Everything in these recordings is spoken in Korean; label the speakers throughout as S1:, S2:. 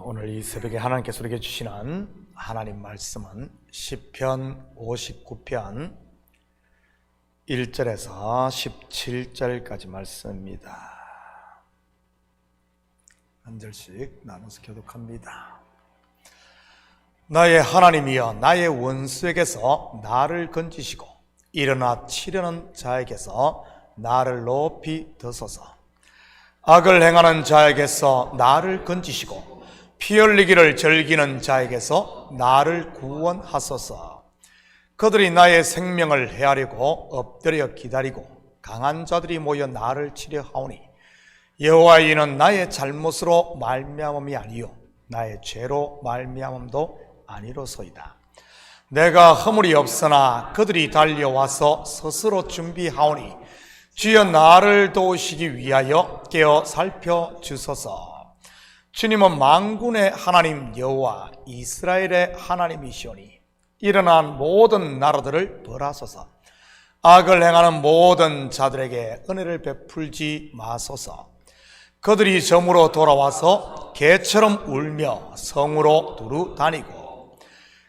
S1: 오늘 이 새벽에 하나님께서 우리에게 주시는 하나님 말씀은 시편 59편 1절에서 17절까지 말씀입니다. 한 절씩 나눠서 교독합니다. 나의 하나님이여, 나의 원수에게서 나를 건지시고 일어나 치려는 자에게서 나를 높이 드소서. 악을 행하는 자에게서 나를 건지시고 피 흘리기를 즐기는 자에게서 나를 구원하소서. 그들이 나의 생명을 해하려고 엎드려 기다리고 강한 자들이 모여 나를 치려 하오니 여호와 이는 나의 잘못으로 말미암음이 아니요 나의 죄로 말미암음도 아니로소이다. 내가 허물이 없으나 그들이 달려와서 스스로 준비하오니 주여 나를 도우시기 위하여 깨어 살펴주소서. 주님은 만군의 하나님 여호와 이스라엘의 하나님이시오니 일어난 모든 나라들을 벌하소서. 악을 행하는 모든 자들에게 은혜를 베풀지 마소서. 그들이 점으로 돌아와서 개처럼 울며 성으로 두루 다니고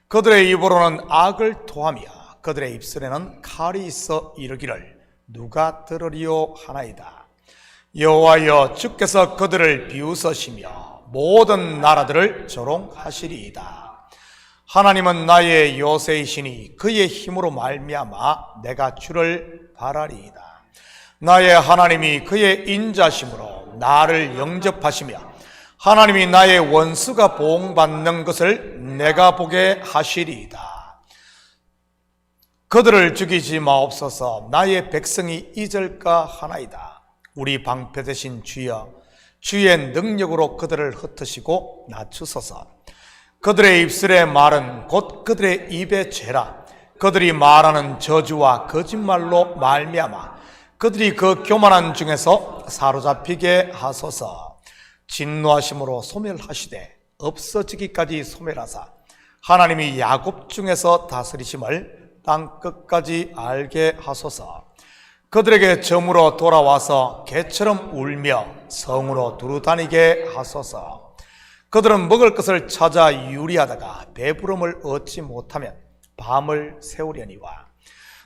S1: 그들의 입으로는 악을 토하며 그들의 입술에는 칼이 있어 이르기를 누가 들으리요 하나이다. 여호와여, 주께서 그들을 비웃으시며 모든 나라들을 조롱하시리이다. 하나님은 나의 요새이시니 그의 힘으로 말미암아 내가 주를 바라리이다. 나의 하나님이 그의 인자심으로 나를 영접하시며 하나님이 나의 원수가 보응받는 것을 내가 보게 하시리이다. 그들을 죽이지 마옵소서. 나의 백성이 잊을까 하나이다. 우리 방패 되신 주여, 주의 능력으로 그들을 흩으시고 낮추소서. 그들의 입술의 말은 곧 그들의 입의 죄라. 그들이 말하는 저주와 거짓말로 말미암아 그들이 그 교만한 중에서 사로잡히게 하소서. 진노하심으로 소멸하시되 없어지기까지 소멸하사 하나님이 야곱 중에서 다스리심을 땅 끝까지 알게 하소서. 그들에게 점으로 돌아와서 개처럼 울며 성으로 두루 다니게 하소서. 그들은 먹을 것을 찾아 유리하다가 배부름을 얻지 못하면 밤을 새우려니와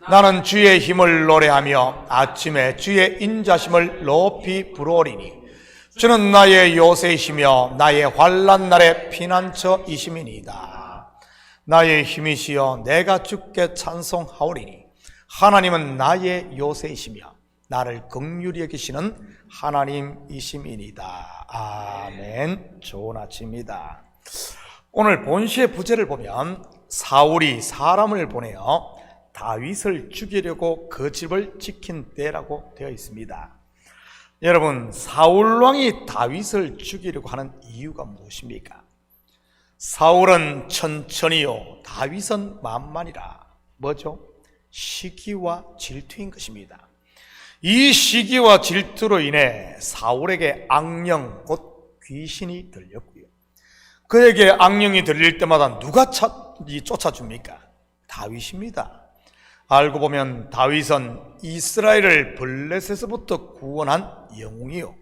S1: 나는 주의 힘을 노래하며 아침에 주의 인자심을 높이 부르오리니 주는 나의 요새이시며 나의 환난 날의 피난처이심이니이다. 나의 힘이시여, 내가 주께 찬송하오리니 하나님은 나의 요새이시며 나를 긍휼히 여기시는 하나님이심이니이다. 아멘. 좋은 아침입니다. 오늘 본시의 부제를 보면 사울이 사람을 보내어 다윗을 죽이려고 그 집을 지킨 때라고 되어 있습니다. 여러분, 사울왕이 다윗을 죽이려고 하는 이유가 무엇입니까? 사울은 천천히요, 다윗은 만만이라. 뭐죠? 시기와 질투인 것입니다. 이 시기와 질투로 인해 사울에게 악령, 곧 귀신이 들렸고요. 그에게 악령이 들릴 때마다 누가 쫓아줍니까? 다윗입니다. 알고 보면 다윗은 이스라엘을 블레셋에서부터 구원한 영웅이요,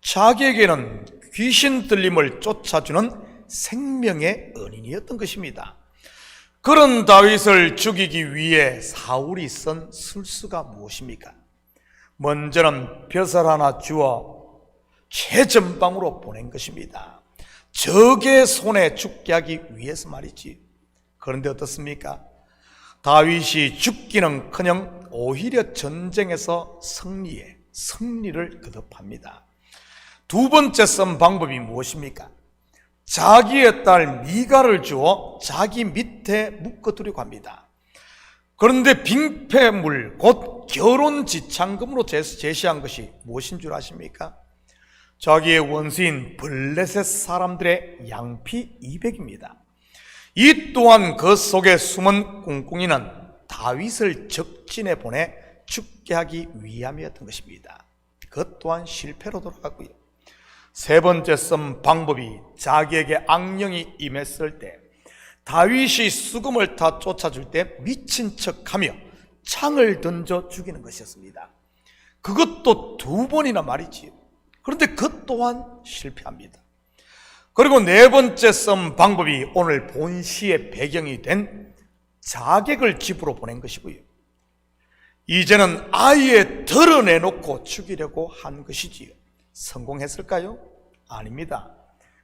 S1: 자기에게는 귀신 들림을 쫓아주는 생명의 은인이었던 것입니다. 그런 다윗을 죽이기 위해 사울이 쓴 술수가 무엇입니까? 먼저는 벼슬 하나 주어 최전방으로 보낸 것입니다. 적의 손에 죽게 하기 위해서 말이지. 그런데 어떻습니까? 다윗이 죽기는커녕 오히려 전쟁에서 승리를 거듭합니다. 두 번째 쓴 방법이 무엇입니까? 자기의 딸 미갈을 주어 자기 밑에 묶어두려고 합니다. 그런데 빙패물, 곧 결혼지참금으로 제시한 것이 무엇인 줄 아십니까? 자기의 원수인 블레셋 사람들의 양피 200입니다. 이 또한 그 속에 숨은 꿍꿍이는 다윗을 적진에 보내 죽게 하기 위함이었던 것입니다. 그것 또한 실패로 돌아갔고요. 세 번째 쓴 방법이 자기에게 악령이 임했을 때 다윗이 수금을 타 쫓아줄 때 미친 척하며 창을 던져 죽이는 것이었습니다. 그것도 2번이나 말이지요. 그런데 그것 또한 실패합니다. 그리고 네 번째 쓴 방법이 오늘 본시의 배경이 된 자객을 집으로 보낸 것이고요. 이제는 아예 드러내놓고 죽이려고 한 것이지요. 성공했을까요? 아닙니다.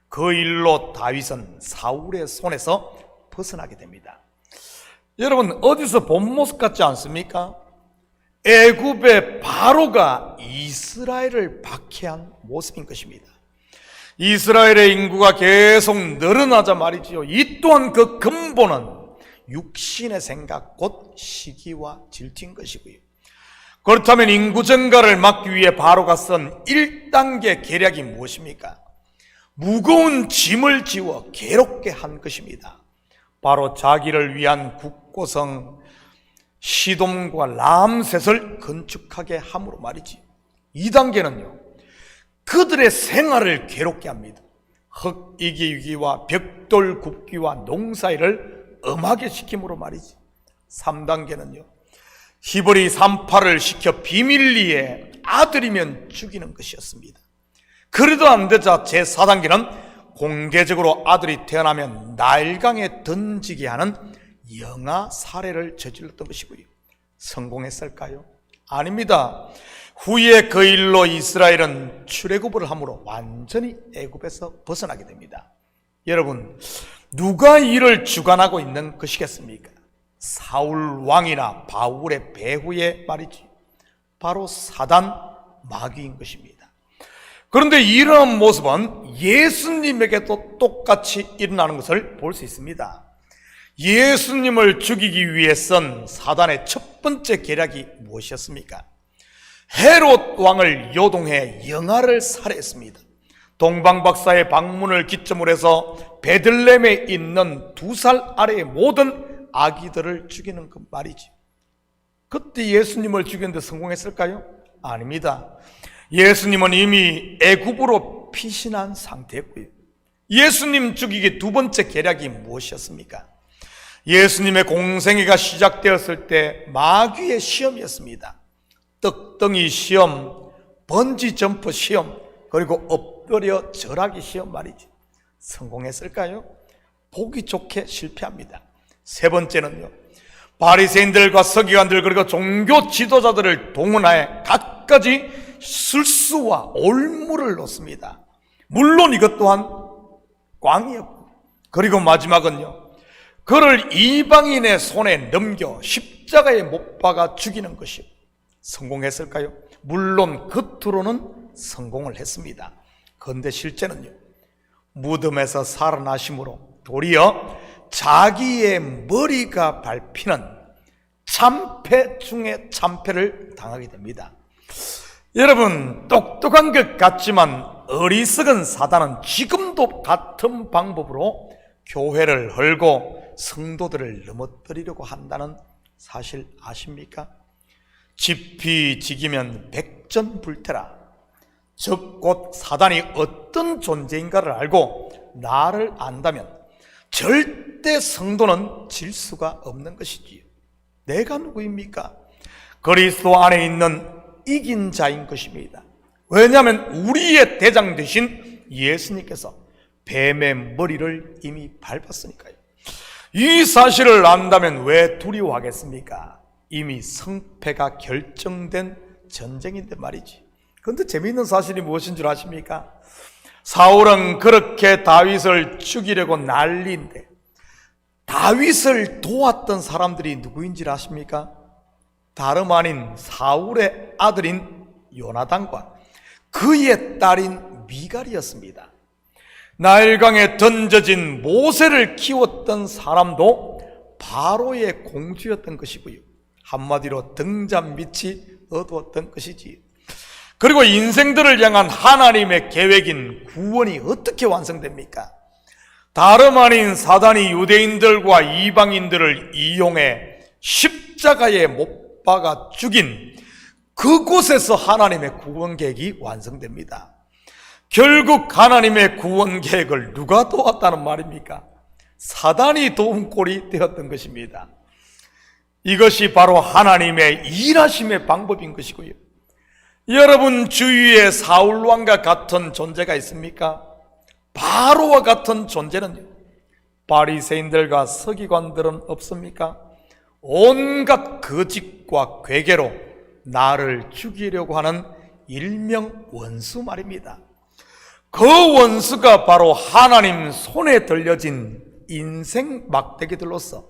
S1: 그 일로 다윗은 사울의 손에서 벗어나게 됩니다. 여러분, 어디서 본 모습 같지 않습니까? 애굽의 바로가 이스라엘을 박해한 모습인 것입니다. 이스라엘의 인구가 계속 늘어나자 말이지요. 이 또한 그 근본은 육신의 생각 곧 시기와 질투인 것이고요. 그렇다면 인구 증가를 막기 위해 바로가 쓴 1단계 계략이 무엇입니까? 무거운 짐을 지워 괴롭게 한 것입니다. 바로 자기를 위한 국고성 시돔과 람셋을 건축하게 함으로 말이지. 2단계는요, 그들의 생활을 괴롭게 합니다. 흙이기위기와 벽돌 굽기와 농사일을 엄하게 시킴으로 말이지. 3단계는요, 히브리 산파를 시켜 비밀리에 아들이면 죽이는 것이었습니다. 그래도 안 되자 제4단계는 공개적으로 아들이 태어나면 나일강에 던지게 하는 영아 살해를 저질렀던 것이고요. 성공했을까요? 아닙니다. 후에 그 일로 이스라엘은 출애굽을 함으로 완전히 애굽에서 벗어나게 됩니다. 여러분, 누가 이를 주관하고 있는 것이겠습니까? 사울 왕이나 바울의 배후의 말이지. 바로 사단 마귀인 것입니다. 그런데 이러한 모습은 예수님에게도 똑같이 일어나는 것을 볼 수 있습니다. 예수님을 죽이기 위해 쓴 사단의 첫 번째 계략이 무엇이었습니까? 헤롯 왕을 요동해 영아를 살해했습니다. 동방박사의 방문을 기점으로 해서 베들레헴에 있는 2살 아래의 모든 아기들을 죽이는 그 말이지. 그때 예수님을 죽이는데 성공했을까요? 아닙니다. 예수님은 이미 애굽으로 피신한 상태였고요. 예수님 죽이기 두 번째 계략이 무엇이었습니까? 예수님의 공생애가 시작되었을 때 마귀의 시험이었습니다. 떡덩이 시험, 번지 점프 시험, 그리고 엎드려 절하기 시험 말이지. 성공했을까요? 보기 좋게 실패합니다. 세 번째는요, 바리새인들과 서기관들 그리고 종교 지도자들을 동원하여 갖가지 술수와 올무를 놓습니다. 물론 이것 또한 꽝이었고, 그리고 마지막은요, 그를 이방인의 손에 넘겨 십자가에 못 박아 죽이는 것이 성공했을까요? 물론 겉으로는 성공을 했습니다. 그런데 실제는요, 무덤에서 살아나심으로 도리어 자기의 머리가 밟히는 참패 중에 참패를 당하게 됩니다. 여러분, 똑똑한 것 같지만 어리석은 사단은 지금도 같은 방법으로 교회를 헐고 성도들을 넘어뜨리려고 한다는 사실 아십니까? 지피지기면 백전불태라. 즉 곧 사단이 어떤 존재인가를 알고 나를 안다면 절대 성도는 질 수가 없는 것이지요. 내가 누구입니까? 그리스도 안에 있는 이긴 자인 것입니다. 왜냐하면 우리의 대장 되신 예수님께서 뱀의 머리를 이미 밟았으니까요. 이 사실을 안다면 왜 두려워하겠습니까? 이미 성패가 결정된 전쟁인데 말이지. 그런데 재미있는 사실이 무엇인 줄 아십니까? 사울은 그렇게 다윗을 죽이려고 난리인데 다윗을 도왔던 사람들이 누구인지 아십니까? 다름 아닌 사울의 아들인 요나단과 그의 딸인 미갈이었습니다. 나일강에 던져진 모세를 키웠던 사람도 바로의 공주였던 것이고요. 한마디로 등잔 밑이 어두웠던 것이지. 그리고 인생들을 향한 하나님의 계획인 구원이 어떻게 완성됩니까? 다름 아닌 사단이 유대인들과 이방인들을 이용해 십자가에 못 박아 죽인 그곳에서 하나님의 구원 계획이 완성됩니다. 결국 하나님의 구원 계획을 누가 도왔다는 말입니까? 사단이 도운 꼴이 되었던 것입니다. 이것이 바로 하나님의 일하심의 방법인 것이고요. 여러분 주위에 사울왕과 같은 존재가 있습니까? 바로와 같은 존재는 바리새인들과 서기관들은 없습니까? 온갖 거짓과 괴계로 나를 죽이려고 하는 일명 원수 말입니다. 그 원수가 바로 하나님 손에 들려진 인생 막대기들로서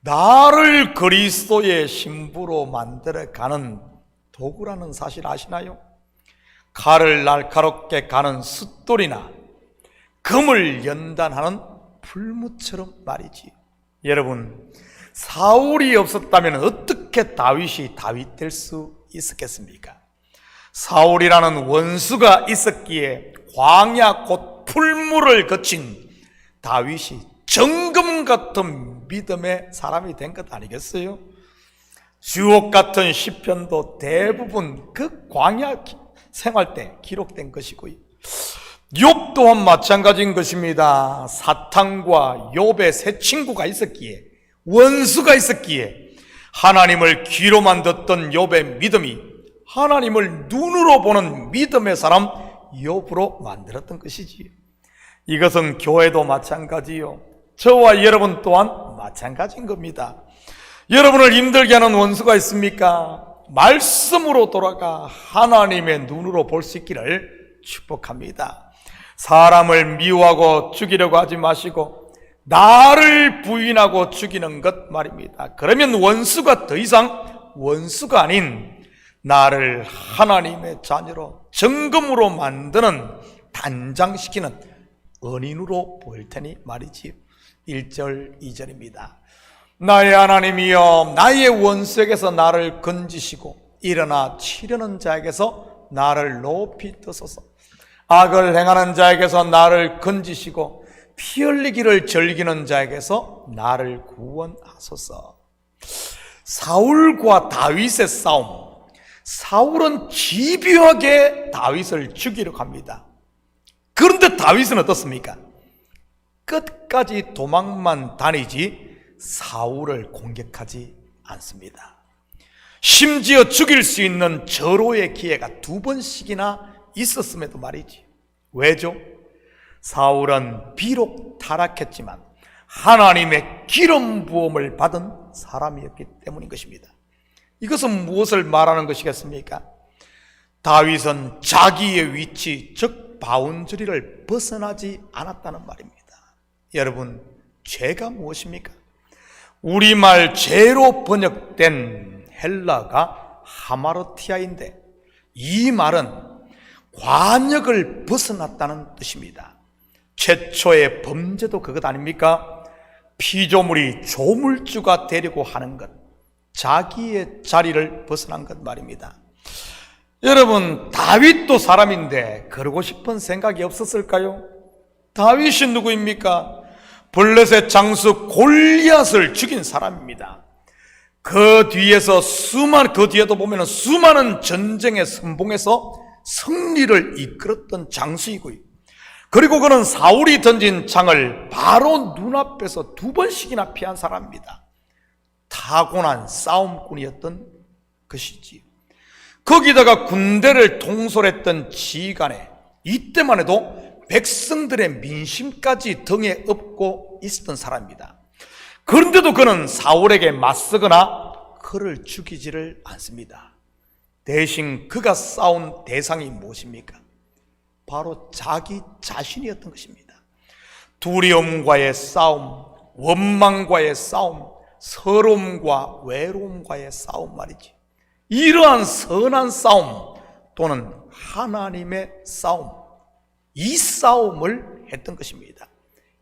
S1: 나를 그리스도의 신부로 만들어가는 도구라는 사실 아시나요? 칼을 날카롭게 가는 숫돌이나 금을 연단하는 풀무처럼 말이지. 여러분, 사울이 없었다면 어떻게 다윗이 다윗 될 수 있었겠습니까? 사울이라는 원수가 있었기에 광야 곧 풀무를 거친 다윗이 정금 같은 믿음의 사람이 된 것 아니겠어요? 주옥 같은 시편도 대부분 그 광야 생활 때 기록된 것이고요. 욥 또한 마찬가지인 것입니다. 사탄과 욥의 세 친구가 있었기에, 원수가 있었기에 하나님을 귀로만 듣던 욥의 믿음이 하나님을 눈으로 보는 믿음의 사람 욥으로 만들었던 것이지요. 이것은 교회도 마찬가지요. 저와 여러분 또한 마찬가지인 겁니다. 여러분을 힘들게 하는 원수가 있습니까? 말씀으로 돌아가 하나님의 눈으로 볼 수 있기를 축복합니다. 사람을 미워하고 죽이려고 하지 마시고 나를 부인하고 죽이는 것 말입니다. 그러면 원수가 더 이상 원수가 아닌 나를 하나님의 자녀로 정금으로 만드는 단장시키는 은인으로 보일 테니 말이지. 1절 2절입니다. 나의 하나님이여 나의 원수에게서 나를 건지시고 일어나 치려는 자에게서 나를 높이 뜨소서. 악을 행하는 자에게서 나를 건지시고 피 흘리기를 즐기는 자에게서 나를 구원하소서. 사울과 다윗의 싸움. 사울은 집요하게 다윗을 죽이려고 합니다. 그런데 다윗은 어떻습니까? 끝까지 도망만 다니지 사울을 공격하지 않습니다. 심지어 죽일 수 있는 절호의 기회가 2번씩이나 있었음에도 말이지. 왜죠? 사울은 비록 타락했지만 하나님의 기름 부음을 받은 사람이었기 때문인 것입니다. 이것은 무엇을 말하는 것이겠습니까? 다윗은 자기의 위치, 즉 바운저리를 벗어나지 않았다는 말입니다. 여러분, 죄가 무엇입니까? 우리말 죄로 번역된 헬라가 하마르티아인데 이 말은 관역을 벗어났다는 뜻입니다. 최초의 범죄도 그것 아닙니까? 피조물이 조물주가 되려고 하는 것, 자기의 자리를 벗어난 것 말입니다. 여러분, 다윗도 사람인데 그러고 싶은 생각이 없었을까요? 다윗이 누구입니까? 블레셋 장수 골리앗을 죽인 사람입니다. 그 뒤에도 보면 수많은 전쟁의 선봉에서 승리를 이끌었던 장수이고요. 그리고 그는 사울이 던진 창을 바로 눈앞에서 2번씩이나 피한 사람입니다. 타고난 싸움꾼이었던 것이지요. 거기다가 군대를 통솔했던 지휘관에 이때만 해도 백성들의 민심까지 등에 업고 있었던 사람입니다. 그런데도 그는 사울에게 맞서거나 그를 죽이지를 않습니다. 대신 그가 싸운 대상이 무엇입니까? 바로 자기 자신이었던 것입니다. 두려움과의 싸움, 원망과의 싸움, 서러움과 외로움과의 싸움 말이지. 이러한 선한 싸움 또는 하나님의 싸움, 이 싸움을 했던 것입니다.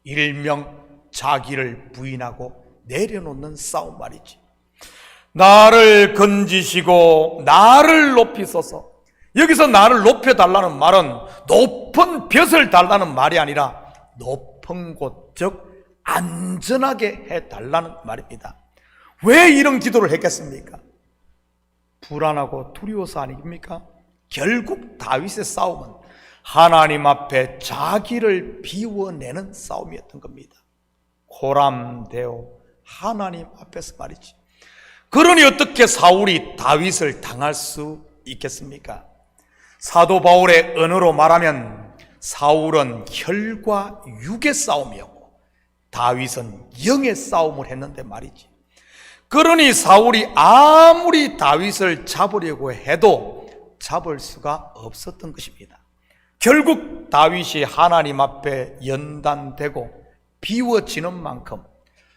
S1: 일명 자기를 부인하고 내려놓는 싸움 말이지. 나를 건지시고 나를 높이소서. 여기서 나를 높여달라는 말은 높은 벼슬 달라는 말이 아니라 높은 곳, 즉 안전하게 해달라는 말입니다. 왜 이런 기도를 했겠습니까? 불안하고 두려워서 아닙니까? 결국 다윗의 싸움은 하나님 앞에 자기를 비워내는 싸움이었던 겁니다. 고람되어 하나님 앞에서 말이지. 그러니 어떻게 사울이 다윗을 당할 수 있겠습니까? 사도 바울의 언어로 말하면 사울은 혈과 육의 싸움이었고 다윗은 영의 싸움을 했는데 말이지. 그러니 사울이 아무리 다윗을 잡으려고 해도 잡을 수가 없었던 것입니다. 결국 다윗이 하나님 앞에 연단되고 비워지는 만큼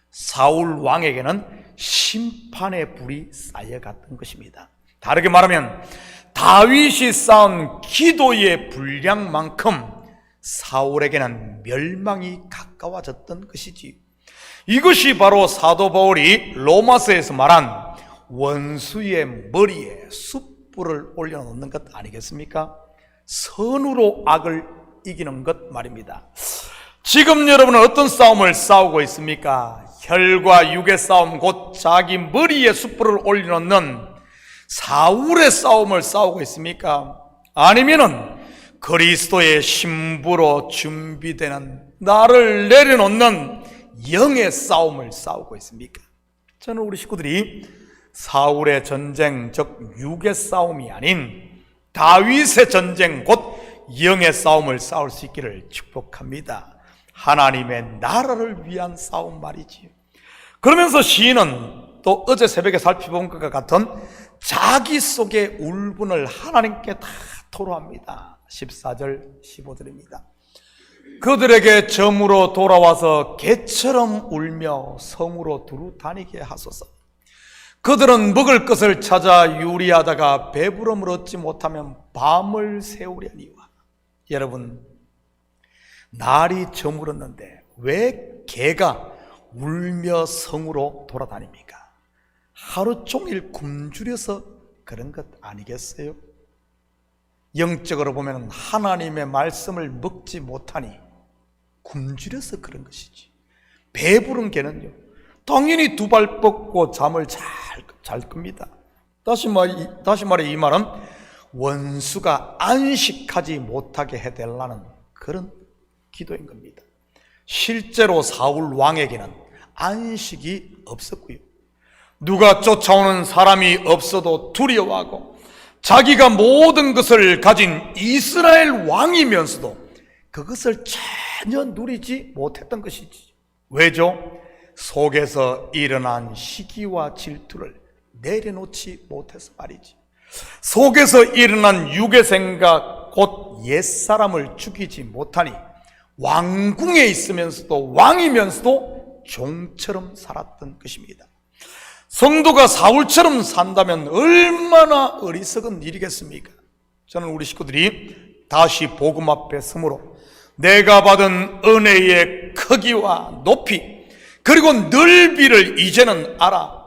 S1: 사울 왕에게는 심판의 불이 쌓여갔던 것입니다. 다르게 말하면 다윗이 쌓은 기도의 분량만큼 사울에게는 멸망이 가까워졌던 것이지. 이것이 바로 사도 바울이 로마서에서 말한 원수의 머리에 숯불을 올려놓는 것 아니겠습니까? 선으로 악을 이기는 것 말입니다. 지금 여러분은 어떤 싸움을 싸우고 있습니까? 혈과 육의 싸움, 곧 자기 머리에 숯불을 올려놓는 사울의 싸움을 싸우고 있습니까? 아니면은 그리스도의 신부로 준비되는 나를 내려놓는 영의 싸움을 싸우고 있습니까? 저는 우리 식구들이 사울의 전쟁, 즉 육의 싸움이 아닌 다윗의 전쟁, 곧 영의 싸움을 싸울 수 있기를 축복합니다. 하나님의 나라를 위한 싸움 말이지요. 그러면서 시인은 또 어제 새벽에 살펴본 것과 같은 자기 속의 울분을 하나님께 다 토로합니다. 14절 15절입니다. 그들에게 점으로 돌아와서 개처럼 울며 성으로 두루 다니게 하소서. 그들은 먹을 것을 찾아 유리하다가 배부름을 얻지 못하면 밤을 새우려니와. 여러분, 날이 저물었는데 왜 개가 울며 성으로 돌아다닙니까? 하루 종일 굶주려서 그런 것 아니겠어요? 영적으로 보면 하나님의 말씀을 먹지 못하니 굶주려서 그런 것이지. 배부른 개는요, 당연히 두 발 뻗고 잠을 잘 겁니다. 다시 말해 이 말은 원수가 안식하지 못하게 해달라는 그런 기도인 겁니다. 실제로 사울 왕에게는 안식이 없었고요, 누가 쫓아오는 사람이 없어도 두려워하고 자기가 모든 것을 가진 이스라엘 왕이면서도 그것을 전혀 누리지 못했던 것이지. 왜죠? 속에서 일어난 시기와 질투를 내려놓지 못해서 말이지. 속에서 일어난 육의 생각, 곧 옛사람을 죽이지 못하니 왕궁에 있으면서도 왕이면서도 종처럼 살았던 것입니다. 성도가 사울처럼 산다면 얼마나 어리석은 일이겠습니까? 저는 우리 식구들이 다시 복음 앞에 서므로 내가 받은 은혜의 크기와 높이 그리고 넓이를 이제는 알아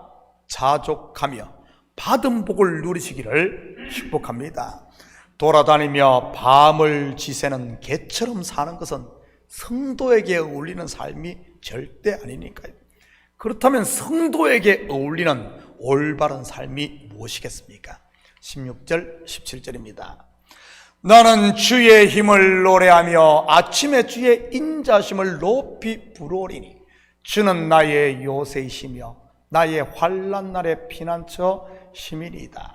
S1: 자족하며 받은 복을 누리시기를 축복합니다. 돌아다니며 밤을 지새는 개처럼 사는 것은 성도에게 어울리는 삶이 절대 아니니까요. 그렇다면 성도에게 어울리는 올바른 삶이 무엇이겠습니까? 16절 17절입니다. 나는 주의 힘을 노래하며 아침에 주의 인자심을 높이 부르리니 주는 나의 요새이시며 나의 환난 날의 피난처 시민이다.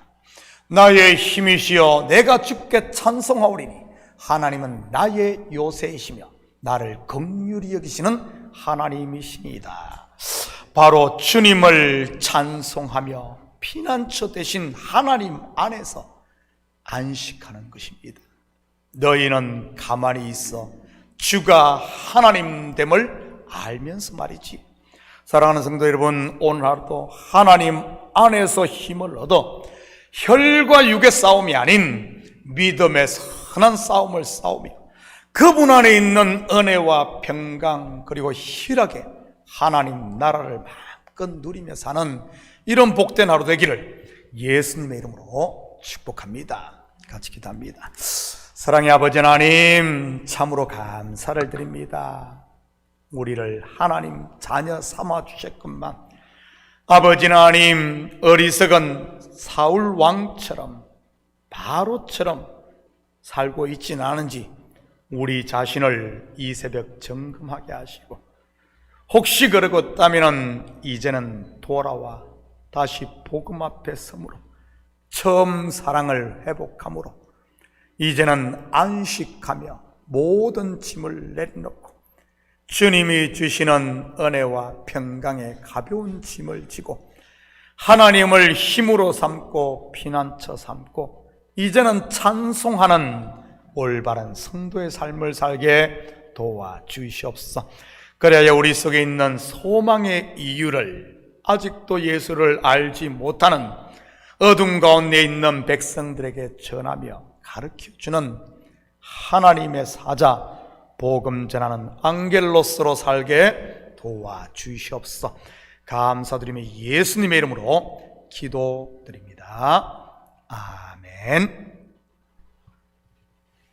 S1: 나의 힘이시여 내가 주께 찬송하오리니 하나님은 나의 요새이시며 나를 긍휼히 여기시는 하나님이시니이다. 바로 주님을 찬송하며 피난처 되신 하나님 안에서 안식하는 것입니다. 너희는 가만히 있어 주가 하나님됨을 알면서 말이지. 사랑하는 성도 여러분, 오늘 하루도 하나님 안에서 힘을 얻어 혈과 육의 싸움이 아닌 믿음의 선한 싸움을 싸우며 그분 안에 있는 은혜와 평강 그리고 희락에 하나님 나라를 마음껏 누리며 사는 이런 복된 하루 되기를 예수님의 이름으로 축복합니다. 같이 기도합니다. 사랑의 아버지 하나님, 참으로 감사를 드립니다. 우리를 하나님 자녀 삼아 주셨건만 아버지 하나님, 어리석은 사울 왕처럼 바로처럼 살고 있지는 않은지 우리 자신을 이 새벽 점검하게 하시고, 혹시 그러겠다면 이제는 돌아와 다시 복음 앞에 서므로 처음 사랑을 회복함으로 이제는 안식하며 모든 짐을 내려놓고 주님이 주시는 은혜와 평강의 가벼운 짐을 지고 하나님을 힘으로 삼고 피난처 삼고 이제는 찬송하는 올바른 성도의 삶을 살게 도와주시옵소서. 그래야 우리 속에 있는 소망의 이유를 아직도 예수를 알지 못하는 어둠 가운데 있는 백성들에게 전하며 가르쳐주는 하나님의 사자, 복음 전하는 앙겔로스로 살게 도와주시옵소서. 감사드리며 예수님의 이름으로 기도드립니다. 아멘.